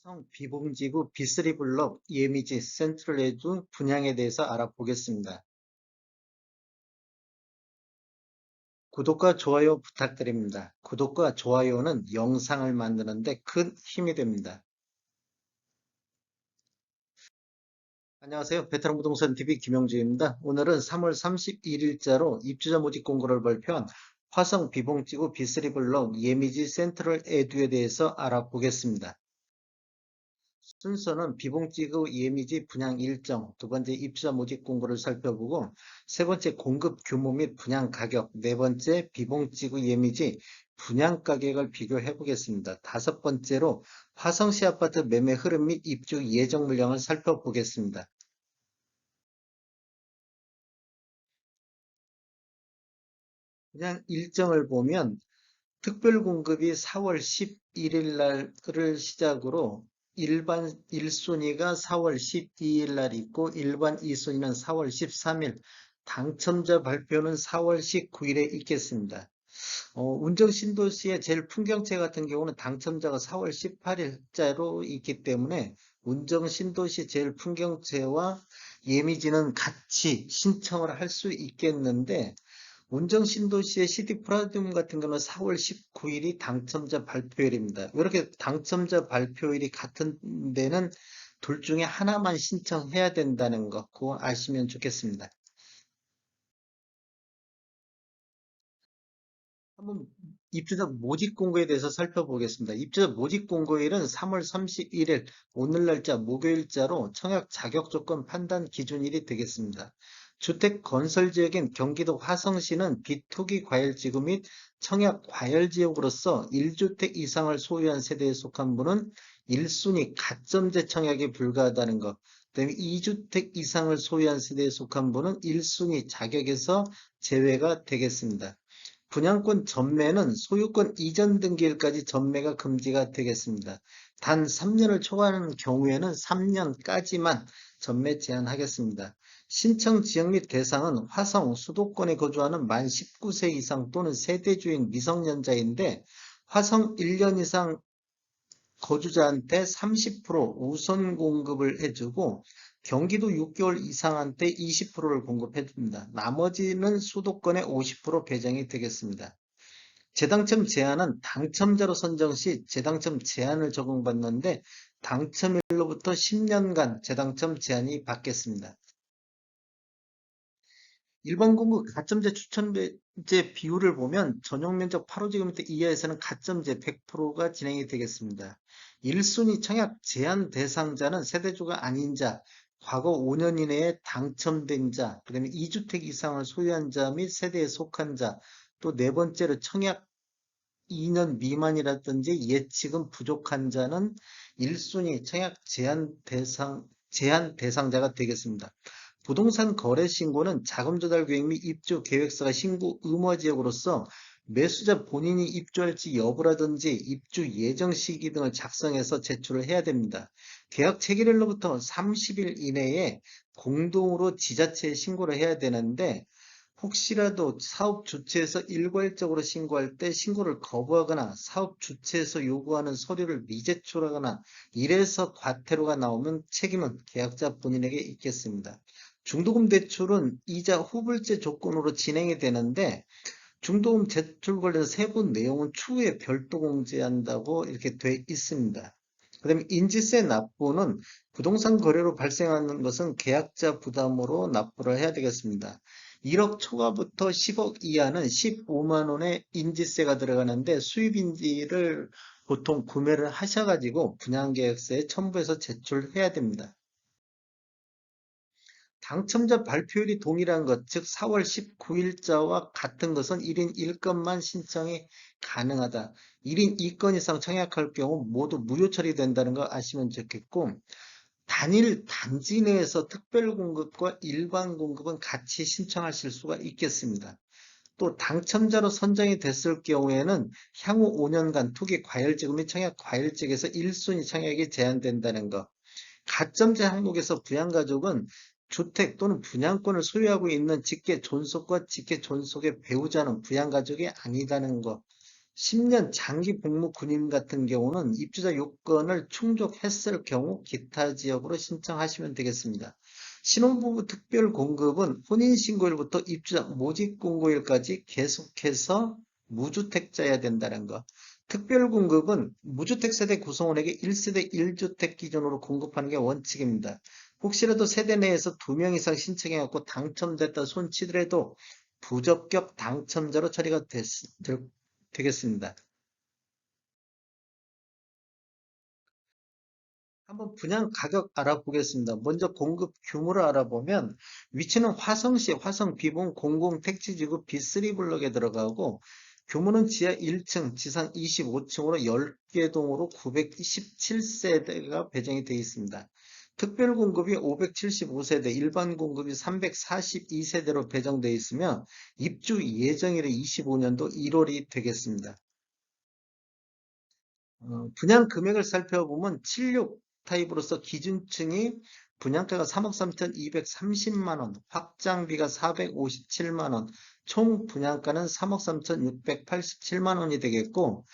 성 비봉지구 B3 블록 예미지 센트럴에듀 분양에 대해서 알아보겠습니다. 구독과 좋아요 부탁드립니다. 구독과 좋아요는 영상을 만드는데 큰 힘이 됩니다. 안녕하세요. 베테랑 부동산 TV 김영주입니다. 오늘은 3월 31일자로 입주자 모집 공고를 발표한 화성 비봉지구 B3 블록 예미지 센트럴 에듀에 대해서 알아보겠습니다. 순서는 비봉지구 예미지 분양 일정, 두 번째 입주자 모집 공고를 살펴보고, 세 번째 공급 규모 및 분양 가격, 네 번째 비봉지구 예미지 분양 가격을 비교해 보겠습니다. 다섯 번째로 화성시 아파트 매매 흐름 및 입주 예정 물량을 살펴보겠습니다. 분양 일정을 보면 특별 공급이 4월 11일 날을 시작으로 일반 1순위가 4월 12일 날 있고 일반 2순위는 4월 13일, 당첨자 발표는 4월 19일에 있겠습니다. 운정 신도시의 제일 풍경채 같은 경우는 당첨자가 4월 18일자로 있기 때문에 운정 신도시 제일 풍경채와 예미지는 같이 신청을 할 수 있겠는데, 운정 신도시의 CD 프라듐 같은 경우는 4월 19일이 당첨자 발표일입니다. 이렇게 당첨자 발표일이 같은 데는 둘 중에 하나만 신청해야 된다는 거 그거 아시면 좋겠습니다. 한번 입주자 모집 공고에 대해서 살펴보겠습니다. 입주자 모집 공고일은 3월 31일 오늘 날짜 목요일자로 청약 자격 조건 판단 기준일이 되겠습니다. 주택 건설 지역인 경기도 화성시는 비투기 과열지구 및 청약 과열지역으로서 1주택 이상을 소유한 세대에 속한 분은 1순위 가점제 청약이 불가하다는 것, 그다음에 2주택 이상을 소유한 세대에 속한 분은 1순위 자격에서 제외가 되겠습니다. 분양권 전매는 소유권 이전 등기일까지 전매가 금지가 되겠습니다. 단 3년을 초과하는 경우에는 3년까지만 전매 제한하겠습니다. 신청 지역 및 대상은 화성 수도권에 거주하는 만 19세 이상 또는 세대주인 미성년자인데, 화성 1년 이상 거주자한테 30% 우선 공급을 해주고 경기도 6개월 이상한테 20%를 공급해 줍니다. 나머지는 수도권에 50% 배정이 되겠습니다. 재당첨 제한은 당첨자로 선정 시 재당첨 제한을 적용받는데, 당첨일로부터 10년간 재당첨 제한이 받겠습니다. 일반 공급 가점제 추천제 비율을 보면 전용 면적 8호제곱미터 이하에서는 가점제 100%가 진행이 되겠습니다. 1순위 청약 제한 대상자는 세대주가 아닌 자, 과거 5년 이내에 당첨된 자, 그다음에 2주택 이상을 소유한 자 및 세대에 속한 자, 또 네 번째로 청약 2년 미만이라든지 예치금 부족한 자는 1순위 청약 제한 대상자가 되겠습니다. 부동산 거래 신고는 자금 조달 계획 및 입주 계획서가 신고 의무 지역으로서 매수자 본인이 입주할지 여부라든지 입주 예정 시기 등을 작성해서 제출을 해야 됩니다. 계약 체결일로부터 30일 이내에 공동으로 지자체에 신고를 해야 되는데, 혹시라도 사업 주체에서 일괄적으로 신고할 때 신고를 거부하거나 사업 주체에서 요구하는 서류를 미제출하거나 이래서 과태료가 나오면 책임은 계약자 본인에게 있겠습니다. 중도금 대출은 이자 후불제 조건으로 진행이 되는데, 중도금 대출 관련 세부 내용은 추후에 별도 공지한다고 이렇게 돼 있습니다. 그다음에 인지세 납부는 부동산 거래로 발생하는 것은 계약자 부담으로 납부를 해야 되겠습니다. 1억 초과부터 10억 이하는 15만 원의 인지세가 들어가는데, 수입인지를 보통 구매를 하셔가지고 분양계약서에 첨부해서 제출해야 됩니다. 당첨자 발표일이 동일한 것, 즉 4월 19일자와 같은 것은 1인 1건만 신청이 가능하다. 1인 2건 이상 청약할 경우 모두 무료 처리된다는 거 아시면 좋겠고, 단일 단지 내에서 특별 공급과 일반 공급은 같이 신청하실 수가 있겠습니다. 또 당첨자로 선정이 됐을 경우에는 향후 5년간 투기 과열지구 및 청약 과열지구에서 1순위 청약이 제한된다는 것. 가점제 항목에서 부양가족은 주택 또는 분양권을 소유하고 있는 직계 존속과 직계 존속의 배우자는 부양가족이 아니다는 것. 10년 장기 복무 군인 같은 경우는 입주자 요건을 충족했을 경우 기타 지역으로 신청하시면 되겠습니다. 신혼부부 특별공급은 혼인신고일부터 입주자 모집공고일까지 계속해서 무주택자여야 된다는 거. 특별공급은 무주택 세대 구성원에게 1세대 1주택 기준으로 공급하는 게 원칙입니다. 혹시라도 세대 내에서 2명 이상 신청해갖고 당첨됐다 손치더라도 부적격 당첨자로 처리가 되겠습니다. 한번 분양 가격 알아보겠습니다. 먼저 공급 규모를 알아보면 위치는 화성시 화성 비봉 공공택지지구 B3 블록에 들어가고 규모는 지하 1층, 지상 25층으로 10개 동으로 917세대가 배정이 되어 있습니다. 특별 공급이 575세대, 일반 공급이 342세대로 배정되어 있으며 입주 예정일은 25년도 1월이 되겠습니다. 분양 금액을 살펴보면 76 타입으로서 기준층이 분양가가 3억 3,230만 원, 확장비가 457만 원, 총 분양가는 3억 3,687만 원이 되겠고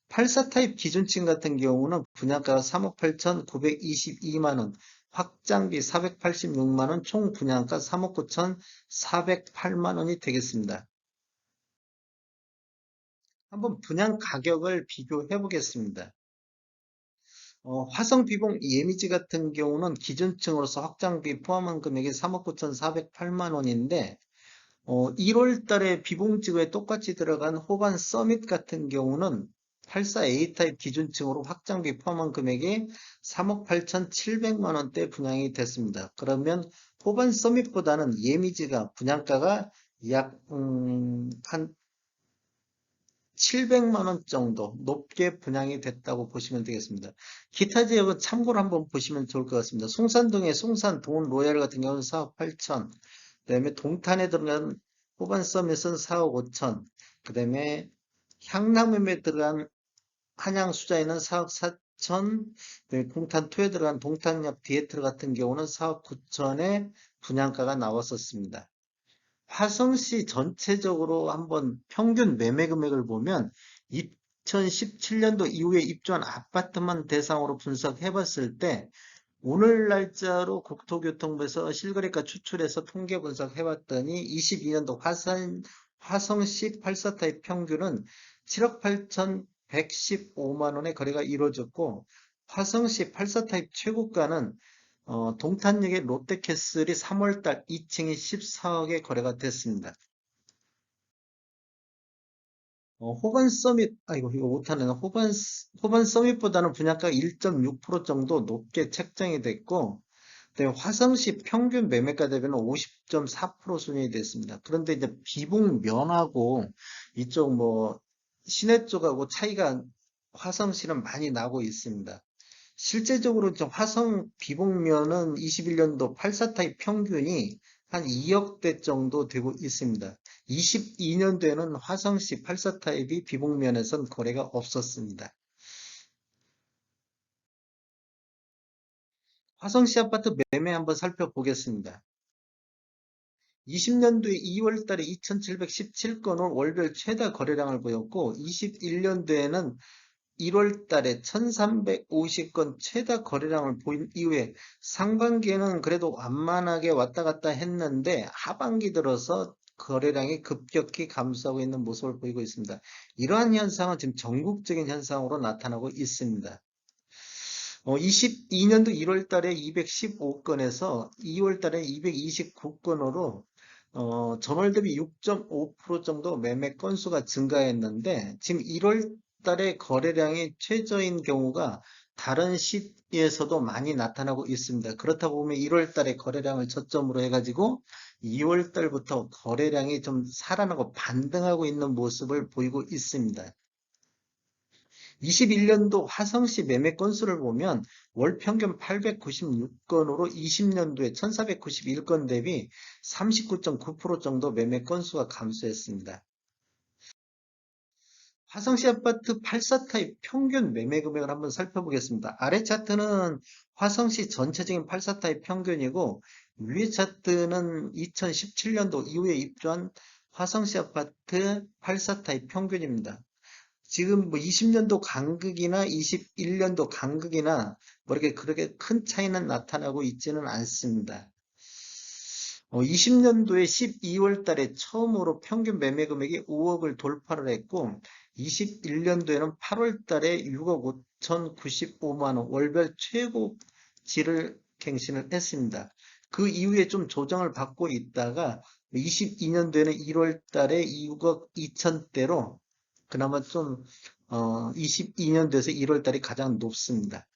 84 타입 기준층 같은 경우는 분양가가 3억 8,922만 원, 확장비 486만 원, 총 분양가 3억 9,408만 원이 되겠습니다. 한번 분양 가격을 비교해 보겠습니다. 화성 비봉 예미지 같은 경우는 기준층으로서 확장비 포함한 금액이 3억 9,408만 원인데 1월 달에 비봉지구에 똑같이 들어간 호반 서밋 같은 경우는 84A 타입 기준층으로 확장비 포함한 금액이 3억 8,700만 원대 분양이 됐습니다. 그러면 호반 서밋보다는 예미지가 분양가가 약한 700만 원 정도 높게 분양이 됐다고 보시면 되겠습니다. 기타 지역은 참고로 한번 보시면 좋을 것 같습니다. 송산동의 송산 돈 로얄 같은 경우는 4억 8천, 그다음에 동탄에 들어간 호반 서밋은 4억 5천, 그다음에 향남음에 들어간 한양 수자에는 4억 4천, 동탄 2에 들어간 동탄역 디에트르 같은 경우는 4억 9천에 분양가가 나왔었습니다. 화성시 전체적으로 한번 평균 매매 금액을 보면 2017년도 이후에 입주한 아파트만 대상으로 분석해 봤을 때 오늘 날짜로 국토교통부에서 실거래가 추출해서 통계 분석해 봤더니 22년도 화성시 84타입 평균은 7억 8,115만 원의 거래가 이루어졌고 화성시 84타입 최고가는 동탄역의 롯데캐슬이 3월달 2층이 14억에 거래가 됐습니다. 호반 서밋, 아이고, 이거 못하네. 호반 서밋보다는 분양가 1.6% 정도 높게 책정이 됐고, 그다음에 화성시 평균 매매가 대비는 50.4% 수준이 됐습니다. 그런데 이제 비봉면하고 이쪽 뭐 시내 쪽하고 차이가 화성시는 많이 나고 있습니다. 실제적으로 이제 화성 비봉면은 21년도 84타입 평균이 한 2억대 정도 되고 있습니다. 22년도에는 화성시 84타입이 비봉면에선 거래가 없었습니다. 화성시 아파트 매매 한번 살펴보겠습니다. 20년도에 2월 달에 2,717건을 월별 최다 거래량을 보였고 21년도에는 1월 달에 1350건 최다 거래량을 보인 이후에 상반기에는 그래도 완만하게 왔다 갔다 했는데 하반기 들어서 거래량이 급격히 감소하고 있는 모습을 보이고 있습니다. 이러한 현상은 지금 전국적인 현상으로 나타나고 있습니다. 22년도 1월 달에 215건에서 2월 달에 229건으로 전월 대비 6.5% 정도 매매 건수가 증가했는데 지금 1월 달에 거래량이 최저인 경우가 다른 시에서도 많이 나타나고 있습니다. 그렇다고 보면 1월 달에 거래량을 저점으로 해가지고 2월 달부터 거래량이 좀 살아나고 반등하고 있는 모습을 보이고 있습니다. 21년도 화성시 매매 건수를 보면 월 평균 896건으로 20년도에 1491건 대비 39.9% 정도 매매 건수가 감소했습니다. 화성시 아파트 84타입 평균 매매 금액을 한번 살펴보겠습니다. 아래 차트는 화성시 전체적인 84타입 평균이고 위에 차트는 2017년도 이후에 입주한 화성시 아파트 84타입 평균입니다. 지금 뭐 20년도 간극이나 21년도 간극이나 뭐 이렇게 그렇게 큰 차이는 나타나고 있지는 않습니다. 20년도에 12월 달에 처음으로 평균 매매 금액이 5억을 돌파를 했고, 21년도에는 8월 달에 6억 5,095만 원 월별 최고치를 갱신을 했습니다. 그 이후에 좀 조정을 받고 있다가 22년도에는 1월 달에 6억 2천대로 그나마 좀 22년도에서 1월 달이 가장 높습니다.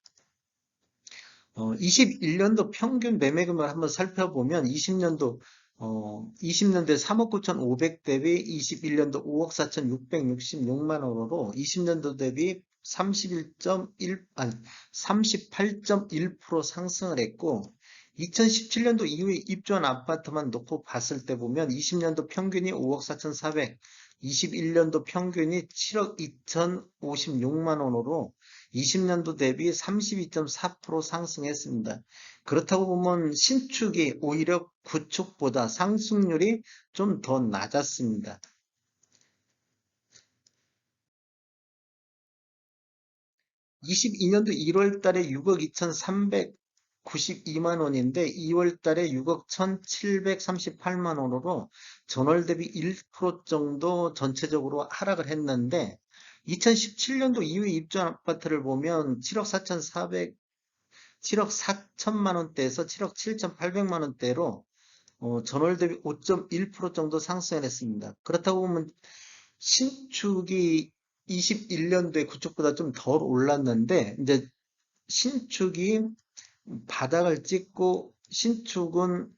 21년도 평균 매매금을 한번 살펴보면 20년도에 3억 9,500 대비 21년도 5억 4,666만 원으로 20년도 대비 38.1% 상승을 했고 2017년도 이후에 입주한 아파트만 놓고 봤을 때 보면 20년도 평균이 5억 4,400, 21년도 평균이 7억 2,056만 원으로 20년도 대비 32.4% 상승했습니다. 그렇다고 보면 신축이 오히려 구축보다 상승률이 좀 더 낮았습니다. 22년도 1월 달에 6억 2,392만 원인데 2월 달에 6억 1,738만 원으로 전월 대비 1% 정도 전체적으로 하락을 했는데 2017년도 이후에 입주한 아파트를 보면 7억 4,400 7억 4천만 원대에서 7억 7,800만 원대로 전월 대비 5.1% 정도 상승했습니다. 그렇다고 보면 신축이 21년도에 구축보다 좀 덜 올랐는데 이제 신축이 바닥을 찍고 신축은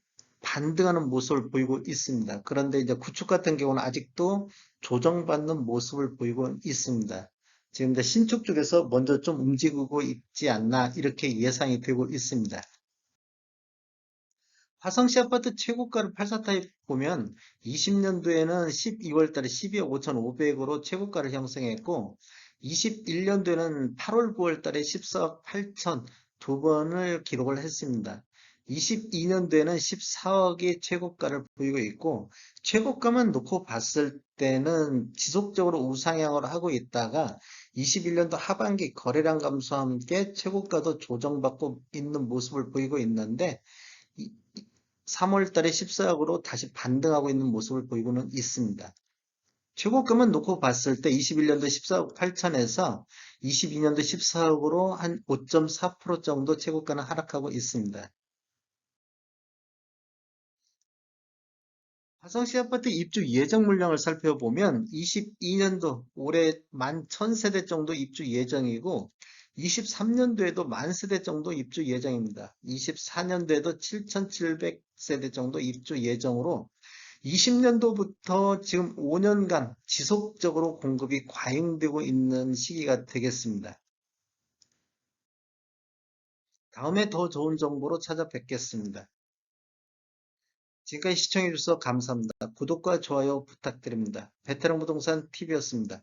반등하는 모습을 보이고 있습니다. 그런데 이제 구축 같은 경우는 아직도 조정받는 모습을 보이고 있습니다. 지금 이제 신축 쪽에서 먼저 좀 움직이고 있지 않나 이렇게 예상이 되고 있습니다. 화성시 아파트 최고가를 84타입 보면 20년도에는 12월 달에 12억 5,500으로 최고가를 형성했고 21년도에는 8월 9월 달에 14억 8천 두 번을 기록을 했습니다. 22년도에는 14억이 최고가를 보이고 있고 최고가만 놓고 봤을 때는 지속적으로 우상향을 하고 있다가 21년도 하반기 거래량 감소와 함께 최고가도 조정받고 있는 모습을 보이고 있는데 3월 달에 14억으로 다시 반등하고 있는 모습을 보이고는 있습니다. 최고금은 놓고 봤을 때 21년도 14억 8천에서 22년도 14억으로 한 5.4% 정도 최고가는 하락하고 있습니다. 화성시 아파트 입주 예정 물량을 살펴보면 22년도 올해 11,000세대 정도 입주 예정이고 23년도에도 10,000세대 정도 입주 예정입니다. 24년도에도 7,700세대 정도 입주 예정으로 20년도부터 지금 5년간 지속적으로 공급이 과잉되고 있는 시기가 되겠습니다. 다음에 더 좋은 정보로 찾아뵙겠습니다. 지금까지 시청해주셔서 감사합니다. 구독과 좋아요 부탁드립니다. 베테랑 부동산 TV였습니다.